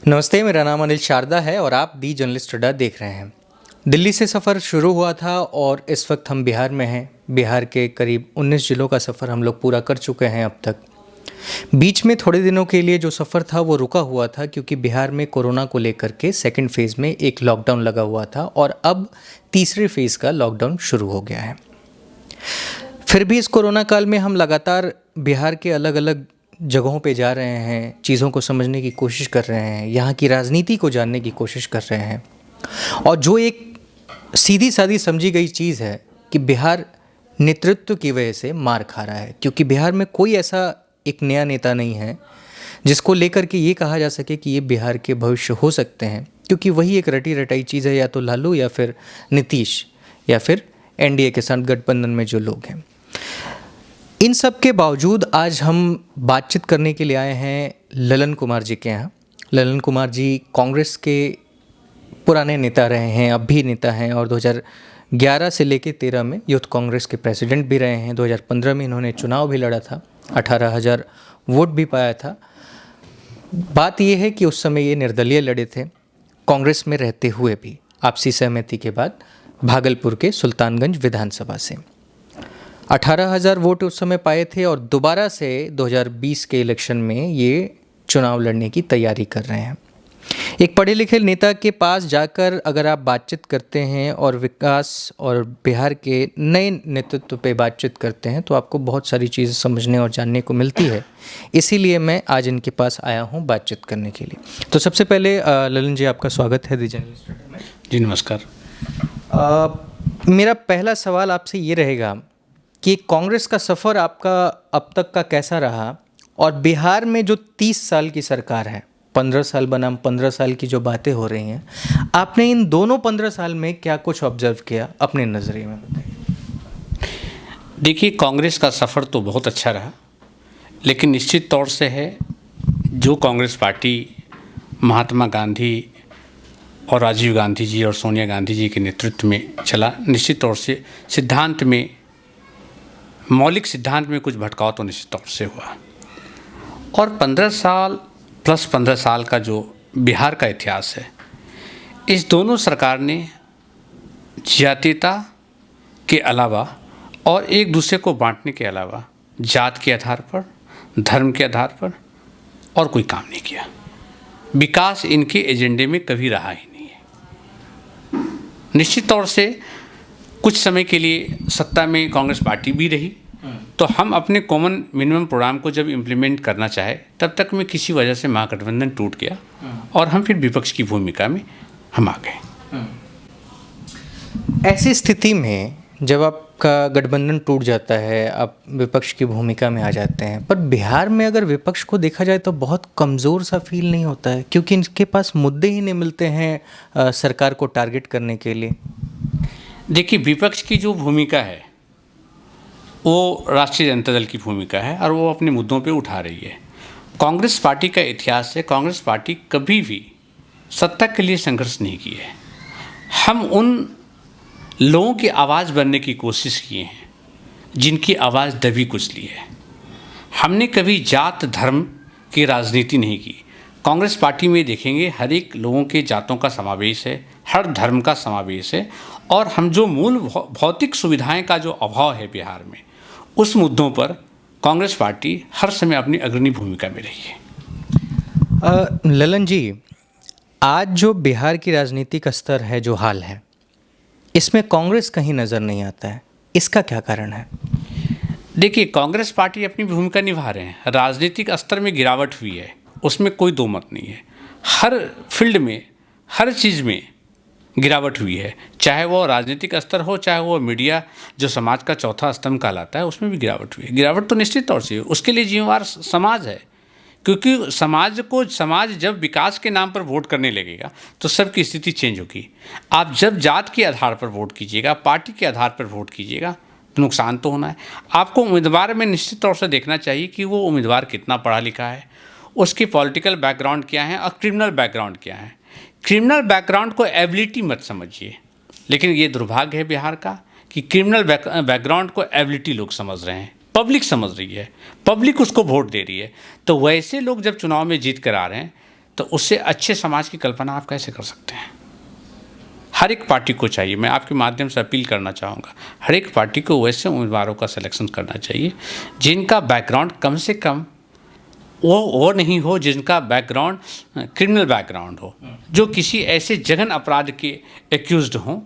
नमस्ते, मेरा नाम अनिल शारदा है और आप दी जर्नलिस्ट अड्डा देख रहे हैं। दिल्ली से सफ़र शुरू हुआ था और इस वक्त हम बिहार में हैं। बिहार के करीब 19 जिलों का सफ़र हम लोग पूरा कर चुके हैं अब तक। बीच में थोड़े दिनों के लिए जो सफ़र था वो रुका हुआ था क्योंकि बिहार में कोरोना को लेकर के सेकंड फेज़ में एक लॉकडाउन लगा हुआ था और अब तीसरे फेज़ का लॉकडाउन शुरू हो गया है। फिर भी इस कोरोना काल में हम लगातार बिहार के अलग अलग जगहों पे जा रहे हैं, चीज़ों को समझने की कोशिश कर रहे हैं, यहाँ की राजनीति को जानने की कोशिश कर रहे हैं। और जो एक सीधी सादी समझी गई चीज़ है कि बिहार नेतृत्व की वजह से मार खा रहा है, क्योंकि बिहार में कोई ऐसा एक नया नेता नहीं है जिसको लेकर के ये कहा जा सके कि ये बिहार के भविष्य हो सकते हैं, क्योंकि वही एक रटी रटाई चीज़ है, या तो लालू या फिर नीतीश या फिर एनडीए के साथ गठबंधन में जो लोग हैं। इन सब के बावजूद आज हम बातचीत करने के लिए आए हैं ललन कुमार जी के यहाँ। ललन कुमार जी कांग्रेस के पुराने नेता रहे हैं, अब भी नेता हैं और 2011 से लेकर 13 में यूथ कांग्रेस के प्रेसिडेंट भी रहे हैं। 2015 में इन्होंने चुनाव भी लड़ा था, 18,000 वोट भी पाया था। बात यह है कि उस समय ये निर्दलीय लड़े थे, कांग्रेस में रहते हुए भी आपसी सहमति के बाद भागलपुर के सुल्तानगंज विधानसभा से 18,000 वोट उस समय पाए थे और दोबारा से 2020 के इलेक्शन में ये चुनाव लड़ने की तैयारी कर रहे हैं। एक पढ़े लिखे नेता के पास जाकर अगर आप बातचीत करते हैं और विकास और बिहार के नए नेतृत्व पे बातचीत करते हैं तो आपको बहुत सारी चीज़ें समझने और जानने को मिलती है। इसीलिए मैं आज इनके पास आया हूँ बातचीत करने के लिए। तो सबसे पहले ललन जी, आपका स्वागत है दी जर्नलिस्ट अड्डा में। जी नमस्कार। मेरा पहला सवाल आपसे ये रहेगा कि कांग्रेस का सफ़र आपका अब तक का कैसा रहा, और बिहार में जो 30 साल की सरकार है, 15 साल बनाम 15 साल की जो बातें हो रही हैं, आपने इन दोनों 15 साल में क्या कुछ ऑब्जर्व किया अपने नज़रिए में बताइए। देखिए, कांग्रेस का सफ़र तो बहुत अच्छा रहा, लेकिन निश्चित तौर से है जो कांग्रेस पार्टी महात्मा गांधी और राजीव गांधी जी और सोनिया गांधी जी के नेतृत्व में चला, निश्चित तौर से सिद्धांत में, मौलिक सिद्धांत में कुछ भटकाव तो निश्चित तौर से हुआ। और 15 साल प्लस 15 साल का जो बिहार का इतिहास है, इस दोनों सरकार ने जातीयता के अलावा और एक दूसरे को बांटने के अलावा जात के आधार पर, धर्म के आधार पर और कोई काम नहीं किया। विकास इनके एजेंडे में कभी रहा ही नहीं है। निश्चित तौर से कुछ समय के लिए सत्ता में कांग्रेस पार्टी भी रही, तो हम अपने कॉमन मिनिमम प्रोग्राम को जब इम्प्लीमेंट करना चाहे तब तक में किसी वजह से महागठबंधन टूट गया और हम फिर विपक्ष की भूमिका में हम आ गए। ऐसी स्थिति में जब आपका गठबंधन टूट जाता है, आप विपक्ष की भूमिका में आ जाते हैं, पर बिहार में अगर विपक्ष को देखा जाए तो बहुत कमज़ोर सा फील नहीं होता है, क्योंकि इनके पास मुद्दे ही नहीं मिलते हैं सरकार को टारगेट करने के लिए। देखिए, विपक्ष की जो भूमिका है वो राष्ट्रीय जनता दल की भूमिका है और वो अपने मुद्दों पे उठा रही है। कांग्रेस पार्टी का इतिहास है, कांग्रेस पार्टी कभी भी सत्ता के लिए संघर्ष नहीं की है। हम उन लोगों की आवाज़ बनने की कोशिश किए हैं जिनकी आवाज़ दबी कुचली है। हमने कभी जात धर्म की राजनीति नहीं की। कांग्रेस पार्टी में देखेंगे हर एक लोगों के जातों का समावेश है, हर धर्म का समावेश है, और हम जो मूल भौतिक सुविधाएं का जो अभाव है बिहार में, उस मुद्दों पर कांग्रेस पार्टी हर समय अपनी अग्रणी भूमिका में रही है। ललन जी, आज जो बिहार की राजनीतिक स्तर है, जो हाल है, इसमें कांग्रेस कहीं नज़र नहीं आता है। इसका क्या कारण है? देखिए, कांग्रेस पार्टी अपनी भूमिका निभा रहे हैं। राजनीतिक स्तर में गिरावट हुई है, उसमें कोई दो मत नहीं है। हर फील्ड में, हर चीज़ में गिरावट हुई है, चाहे वो राजनीतिक स्तर हो, चाहे वो मीडिया जो समाज का चौथा स्तंभ कहलाता है, उसमें भी गिरावट हुई है। गिरावट तो निश्चित तौर से उसके लिए जिम्मेवार समाज है, क्योंकि समाज जब विकास के नाम पर वोट करने लगेगा तो सबकी स्थिति चेंज होगी। आप जब जात के आधार पर वोट कीजिएगा, पार्टी के आधार पर वोट कीजिएगा, तो नुकसान तो होना है। आपको उम्मीदवार में निश्चित तौर से देखना चाहिए कि वो उम्मीदवार कितना पढ़ा लिखा है, उसकी पॉलिटिकल बैकग्राउंड क्या है और क्रिमिनल बैकग्राउंड क्या है। क्रिमिनल बैकग्राउंड को एबिलिटी मत समझिए, लेकिन ये दुर्भाग्य है बिहार का कि क्रिमिनल बैकग्राउंड को एबिलिटी लोग समझ रहे हैं, पब्लिक समझ रही है, पब्लिक उसको वोट दे रही है। तो वैसे लोग जब चुनाव में जीत कर आ रहे हैं तो उससे अच्छे समाज की कल्पना आप कैसे कर सकते हैं? हर एक पार्टी को चाहिए, मैं आपके माध्यम से अपील करना चाहूँगा, हर एक पार्टी को वैसे उम्मीदवारों का सिलेक्शन करना चाहिए जिनका बैकग्राउंड कम से कम वो नहीं हो, जिनका बैकग्राउंड क्रिमिनल बैकग्राउंड हो, जो किसी ऐसे जघन अपराध के एक्यूज्ड हों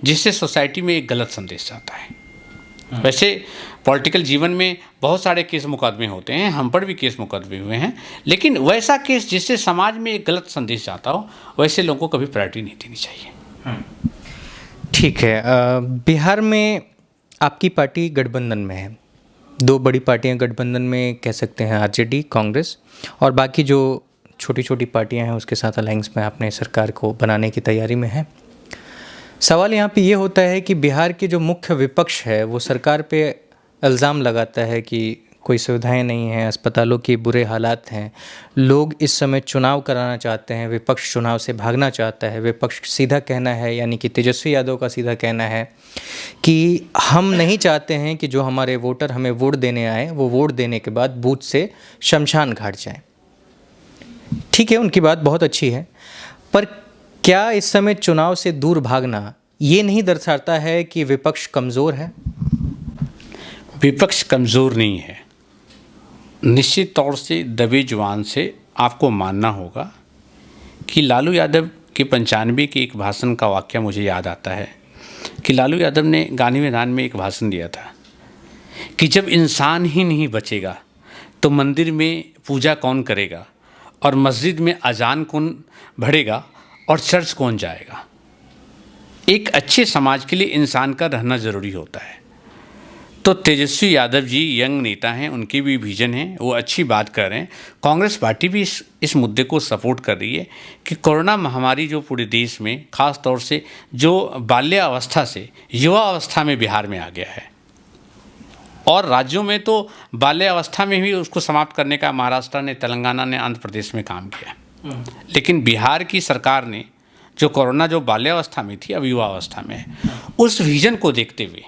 जिससे सोसाइटी में एक गलत संदेश जाता है। वैसे पॉलिटिकल जीवन में बहुत सारे केस मुकदमे होते हैं, हम पर भी केस मुकदमे हुए हैं, लेकिन वैसा केस जिससे समाज में एक गलत संदेश जाता हो, वैसे लोगों को कभी प्रायोरिटी नहीं देनी चाहिए। ठीक है। बिहार में आपकी पार्टी गठबंधन में है, दो बड़ी पार्टियां गठबंधन में कह सकते हैं, आरजेडी, कांग्रेस, और बाकी जो छोटी छोटी पार्टियां हैं उसके साथ अलायंस में अपने सरकार को बनाने की तैयारी में है। सवाल यहाँ पे ये होता है कि बिहार के जो मुख्य विपक्ष है वो सरकार पे इल्ज़ाम लगाता है कि कोई सुविधाएं नहीं हैं, अस्पतालों की बुरे हालात हैं, लोग इस समय चुनाव कराना चाहते हैं, विपक्ष चुनाव से भागना चाहता है। विपक्ष सीधा कहना है, यानी कि तेजस्वी यादव का सीधा कहना है कि हम नहीं चाहते हैं कि जो हमारे वोटर हमें वोट देने आए वो वोट देने के बाद बूथ से शमशान घाट जाएं। ठीक है, उनकी बात बहुत अच्छी है, पर क्या इस समय चुनाव से दूर भागना ये नहीं दर्शाता है कि विपक्ष कमज़ोर है? विपक्ष कमज़ोर नहीं है। निश्चित तौर से दबे जुबान से आपको मानना होगा कि लालू यादव के 95 के एक भाषण का वाक़या मुझे याद आता है कि लालू यादव ने गांधी मैदान में एक भाषण दिया था कि जब इंसान ही नहीं बचेगा तो मंदिर में पूजा कौन करेगा, और मस्जिद में अजान कौन भरेगा, और चर्च कौन जाएगा। एक अच्छे समाज के लिए इंसान का रहना ज़रूरी होता है। तो तेजस्वी यादव जी यंग नेता हैं, उनकी भी विजन है, वो अच्छी बात कर रहे हैं। कांग्रेस पार्टी भी इस मुद्दे को सपोर्ट कर रही है कि कोरोना महामारी जो पूरे देश में, ख़ास तौर से जो बाल्यावस्था से युवा अवस्था में बिहार में आ गया है, और राज्यों में तो बाल्यावस्था में भी उसको समाप्त करने का महाराष्ट्र ने, तेलंगाना ने, आंध्र प्रदेश में काम किया, लेकिन बिहार की सरकार ने जो कोरोना जो बाल्यावस्था में थी अब युवा अवस्था में है, उस विजन को देखते हुए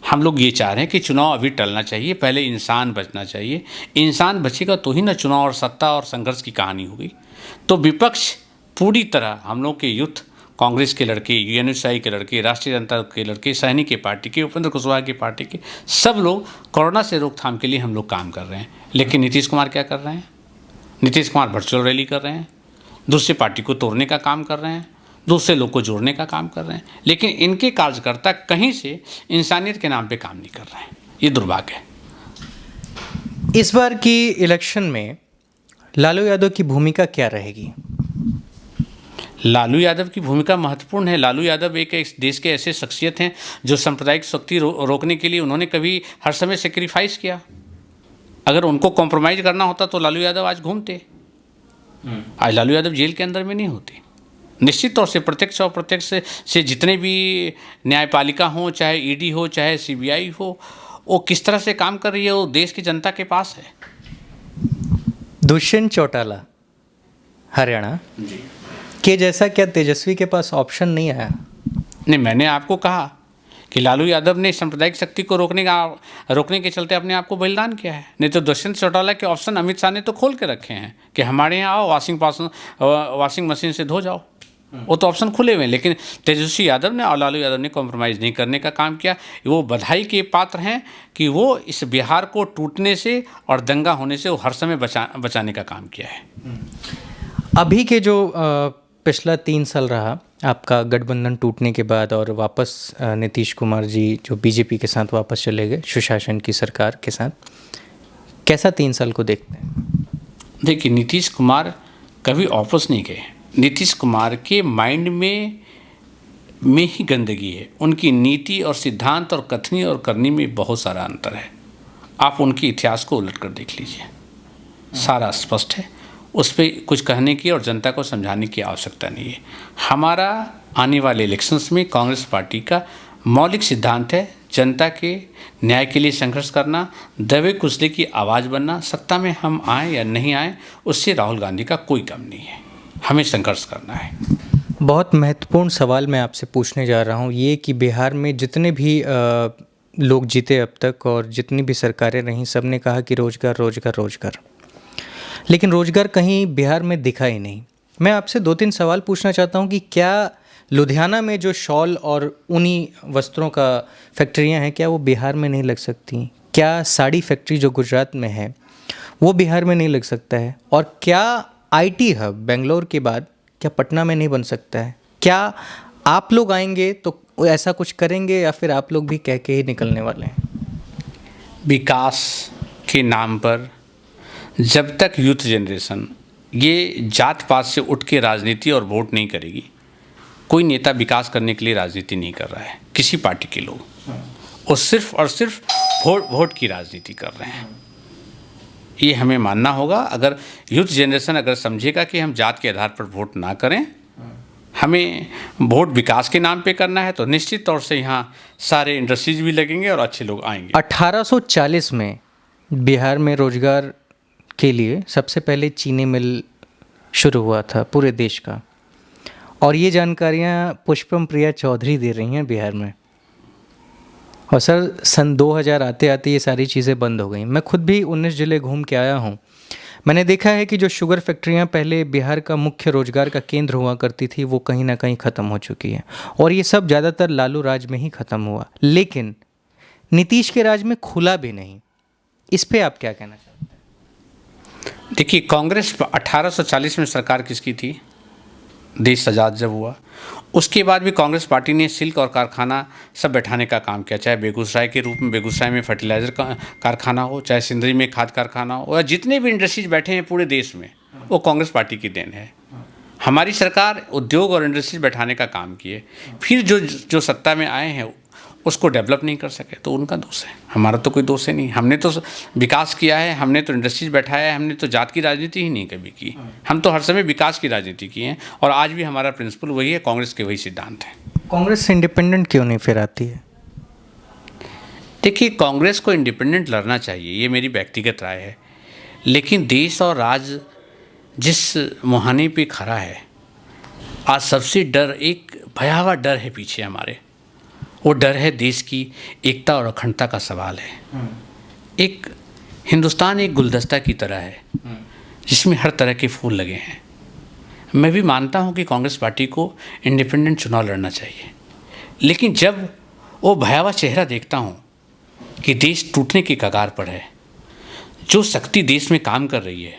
हम लोग ये चाह रहे हैं कि चुनाव अभी टलना चाहिए, पहले इंसान बचना चाहिए। इंसान बचेगा तो ही ना चुनाव और सत्ता और संघर्ष की कहानी होगी। तो विपक्ष पूरी तरह, हम लोग के यूथ, कांग्रेस के लड़के, यूएनएसआई के लड़के, राष्ट्रीय जनता के लड़के, सैनिक की पार्टी के, उपेंद्र कुशवाहा की पार्टी के, सब लोग कोरोना से रोकथाम के लिए हम लोग काम कर रहे हैं। लेकिन नीतीश कुमार क्या कर रहे हैं? नीतीश कुमार वर्चुअल रैली कर रहे हैं, दूसरी पार्टी को तोड़ने का काम कर रहे हैं, दूसरे लोग को जोड़ने का काम कर रहे हैं, लेकिन इनके कार्यकर्ता कहीं से इंसानियत के नाम पे काम नहीं कर रहे हैं। ये दुर्भाग्य है। इस बार की इलेक्शन में लालू यादव की भूमिका क्या रहेगी? लालू यादव की भूमिका महत्वपूर्ण है। लालू यादव एक देश के ऐसे शख्सियत हैं जो सांप्रदायिक शक्ति रोकने के लिए उन्होंने कभी हर समय सेक्रीफाइस किया। अगर उनको कॉम्प्रोमाइज़ करना होता तो लालू यादव आज घूमते, आज लालू यादव जेल के अंदर में नहीं होते। निश्चित तौर से प्रत्यक्ष और अप्रत्यक्ष से जितने भी न्यायपालिका हो, चाहे ईडी हो, चाहे सीबीआई हो, वो किस तरह से काम कर रही है वो देश की जनता के पास है। दुष्यंत चौटाला हरियाणा के जैसा क्या तेजस्वी के पास ऑप्शन नहीं आया? नहीं, मैंने आपको कहा कि लालू यादव ने सांप्रदायिक शक्ति को रोकने के चलते अपने आप को बलिदान किया है। नहीं तो दुष्यंत चौटाला के ऑप्शन अमित शाह ने तो खोल के रखे हैं कि हमारे यहाँ आओ, वॉशिंग मशीन से धो जाओ, वो तो ऑप्शन खुले हुए हैं। लेकिन तेजस्वी यादव ने और लालू यादव ने कॉम्प्रोमाइज़ नहीं करने का काम किया। वो बधाई के पात्र हैं कि वो इस बिहार को टूटने से और दंगा होने से वो हर समय बचाने का काम किया है। अभी के जो पिछला 3 साल रहा आपका गठबंधन टूटने के बाद, और वापस नीतीश कुमार जी जो बीजेपी के साथ वापस चले गए सुशासन की सरकार के साथ, कैसा 3 साल को देखते हैं? देखिए, नीतीश कुमार कभी वापस नहीं गए। नीतीश कुमार के माइंड में ही गंदगी है। उनकी नीति और सिद्धांत और कथनी और करनी में बहुत सारा अंतर है। आप उनके इतिहास को उलट कर देख लीजिए, सारा स्पष्ट है। उस पर कुछ कहने की और जनता को समझाने की आवश्यकता नहीं है। हमारा आने वाले इलेक्शंस में कांग्रेस पार्टी का मौलिक सिद्धांत है जनता के न्याय के लिए संघर्ष करना, दबे कुचले की आवाज़ बनना। सत्ता में हम आए या नहीं आए उससे राहुल गांधी का कोई कम नहीं है, हमें संघर्ष करना है। बहुत महत्वपूर्ण सवाल मैं आपसे पूछने जा रहा हूँ, ये कि बिहार में जितने भी लोग जीते अब तक और जितनी भी सरकारें रहीं, सब ने कहा कि रोजगार रोजगार रोजगार, लेकिन रोजगार कहीं बिहार में दिखा ही नहीं। मैं आपसे 2-3 सवाल पूछना चाहता हूँ कि क्या लुधियाना में जो शॉल और ऊनी वस्त्रों का फैक्ट्रियाँ हैं, क्या वो बिहार में नहीं लग सकती? क्या साड़ी फैक्ट्री जो गुजरात में है वो बिहार में नहीं लग सकता है? और क्या आईटी हब बेंगलोर के बाद क्या पटना में नहीं बन सकता है? क्या आप लोग आएंगे तो ऐसा कुछ करेंगे या फिर आप लोग भी कह के ही निकलने वाले हैं? विकास के नाम पर जब तक यूथ जनरेशन ये जात पात से उठ के राजनीति और वोट नहीं करेगी, कोई नेता विकास करने के लिए राजनीति नहीं कर रहा है। किसी पार्टी के लोग और सिर्फ वोट की राजनीति कर रहे हैं। ये हमें मानना होगा। अगर यूथ जनरेशन अगर समझेगा कि हम जात के आधार पर वोट ना करें, हमें वोट विकास के नाम पे करना है, तो निश्चित तौर से यहाँ सारे इंडस्ट्रीज भी लगेंगे और अच्छे लोग आएंगे। 1840 में बिहार में रोजगार के लिए सबसे पहले चीनी मिल शुरू हुआ था पूरे देश का, और ये जानकारियाँ पुष्पम प्रिया चौधरी दे रही हैं बिहार में। और सर सन 2000 आते आते ये सारी चीज़ें बंद हो गई। मैं खुद भी 19 ज़िले घूम के आया हूँ। मैंने देखा है कि जो शुगर फैक्ट्रियाँ पहले बिहार का मुख्य रोजगार का केंद्र हुआ करती थी वो कहीं ना कहीं ख़त्म हो चुकी है, और ये सब ज़्यादातर लालू राज में ही ख़त्म हुआ, लेकिन नीतीश के राज में खुला भी नहीं। इस पे आप क्या कहना चाहते हैं? देखिए, कांग्रेस 1840 में सरकार किसकी थी? देश आज़ाद जब हुआ उसके बाद भी कांग्रेस पार्टी ने सिल्क और कारखाना सब बैठाने का काम किया, चाहे बेगूसराय के रूप में बेगूसराय में फर्टिलाइज़र कारखाना हो, चाहे सिंदरी में खाद कारखाना हो, या जितने भी इंडस्ट्रीज बैठे हैं पूरे देश में, वो कांग्रेस पार्टी की देन है। हमारी सरकार उद्योग और इंडस्ट्रीज बैठाने का काम किए, फिर जो सत्ता में आए हैं उसको डेवलप नहीं कर सके, तो उनका दोष है, हमारा तो कोई दोष है नहीं। हमने तो विकास किया है, हमने तो इंडस्ट्रीज बैठाया है, हमने तो जात की राजनीति ही नहीं कभी की। हम तो हर समय विकास की राजनीति की है, और आज भी हमारा प्रिंसिपल वही है, कांग्रेस के वही सिद्धांत है। कांग्रेस इंडिपेंडेंट क्यों नहीं फिर आती है? देखिए, कांग्रेस को इंडिपेंडेंट लड़ना चाहिए, ये मेरी व्यक्तिगत राय है, लेकिन देश और राज जिस मुहाने पे खड़ा है, आज सबसे डर, एक भयावह डर है पीछे हमारे। वो डर है देश की एकता और अखंडता का सवाल है। एक हिंदुस्तान एक गुलदस्ता की तरह है जिसमें हर तरह के फूल लगे हैं। मैं भी मानता हूं कि कांग्रेस पार्टी को इंडिपेंडेंट चुनाव लड़ना चाहिए, लेकिन जब वो भयावह चेहरा देखता हूं कि देश टूटने की कगार पर है, जो शक्ति देश में काम कर रही है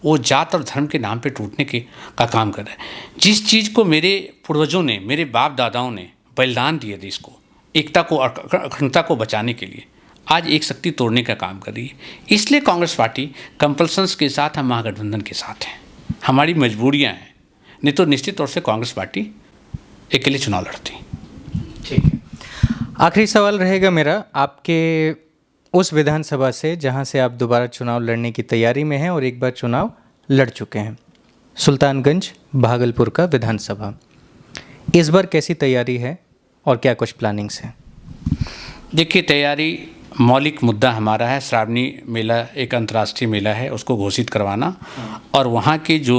वो जात और धर्म के नाम पे टूटने का काम कर रहा है। जिस चीज़ को मेरे पूर्वजों ने, मेरे बाप दादाओं ने बलिदान दिए देश को, एकता को और अखंडता को बचाने के लिए, आज एक शक्ति तोड़ने का काम कर रही है। इसलिए कांग्रेस पार्टी कंपल्सन्स के साथ, हम महागठबंधन के साथ हैं, हमारी मजबूरियां हैं, नहीं तो निश्चित तौर से कांग्रेस पार्टी अकेले चुनाव लड़ती। ठीक है, आखिरी सवाल रहेगा मेरा आपके उस विधानसभा से जहां से आप दोबारा चुनाव लड़ने की तैयारी में हैं और एक बार चुनाव लड़ चुके हैं, सुल्तानगंज भागलपुर का विधानसभा। इस बार कैसी तैयारी है और क्या कुछ प्लानिंग्स हैं? देखिए, तैयारी, मौलिक मुद्दा हमारा है श्रावणी मेला, एक अंतर्राष्ट्रीय मेला है, उसको घोषित करवाना, और वहाँ के जो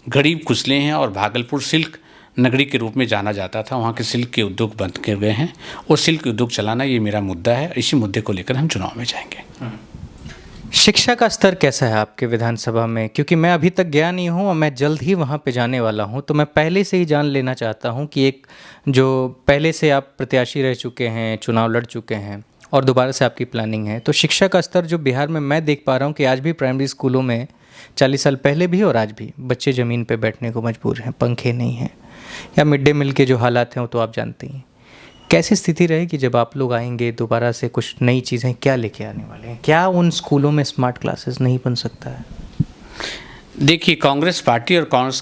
गरीब कुचले हैं, और भागलपुर सिल्क नगरी के रूप में जाना जाता था, वहाँ के सिल्क के उद्योग बंद किए गए हैं, और सिल्क उद्योग चलाना ये मेरा मुद्दा है। इसी मुद्दे को लेकर हम चुनाव में जाएंगे। शिक्षा का स्तर कैसा है आपके विधानसभा में? क्योंकि मैं अभी तक गया नहीं हूँ और मैं जल्द ही वहाँ पे जाने वाला हूँ, तो मैं पहले से ही जान लेना चाहता हूँ कि एक जो पहले से आप प्रत्याशी रह चुके हैं, चुनाव लड़ चुके हैं और दोबारा से आपकी प्लानिंग है, तो शिक्षा का स्तर जो बिहार में मैं देख पा रहा हूँ कि आज भी प्राइमरी स्कूलों में 40 साल पहले भी और आज भी बच्चे ज़मीन पर बैठने को मजबूर हैं, पंखे नहीं हैं, या मिड डे मील के जो हालात हैं वो तो आप जानते ही हैं। कैसी स्थिति रहेगी जब आप लोग आएंगे दोबारा से? कुछ नई चीज़ें क्या लेके आने वाले हैं? क्या उन स्कूलों में स्मार्ट क्लासेस नहीं बन सकता है? देखिए, कांग्रेस पार्टी और कांग्रेस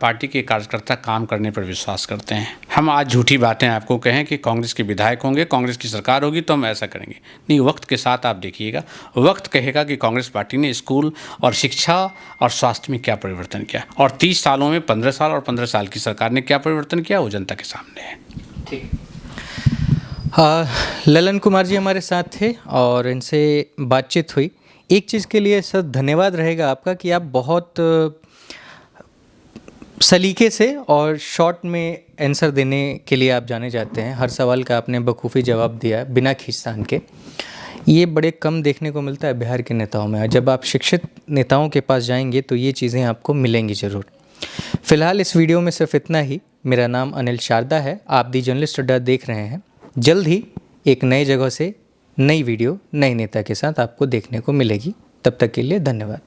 पार्टी के कार्यकर्ता काम करने पर विश्वास करते हैं। हम आज झूठी बातें आपको कहें कि कांग्रेस के विधायक होंगे, कांग्रेस की सरकार होगी तो हम ऐसा करेंगे, नहीं। वक्त के साथ आप देखिएगा, वक्त कहेगा कि कांग्रेस पार्टी ने स्कूल और शिक्षा और स्वास्थ्य में क्या परिवर्तन किया, और 30 सालों में 15 साल और 15 साल की सरकार ने क्या परिवर्तन किया, वो जनता के सामने है। ठीक। ललन कुमार जी हमारे साथ थे और इनसे बातचीत हुई। एक चीज़ के लिए सर धन्यवाद रहेगा आपका कि आप बहुत सलीके से और शॉर्ट में आंसर देने के लिए आप जाने जाते हैं। हर सवाल का आपने बखूबी जवाब दिया बिना खींचतान के। ये बड़े कम देखने को मिलता है बिहार के नेताओं में, और जब आप शिक्षित नेताओं के पास जाएंगे तो ये चीज़ें आपको मिलेंगी ज़रूर। फिलहाल इस वीडियो में सिर्फ इतना ही। मेरा नाम अनिल शारदा है, आप दी जर्नलिस्ट अड्डा देख रहे हैं। जल्द ही एक नई जगह से नई वीडियो नए नेता के साथ आपको देखने को मिलेगी। तब तक के लिए धन्यवाद।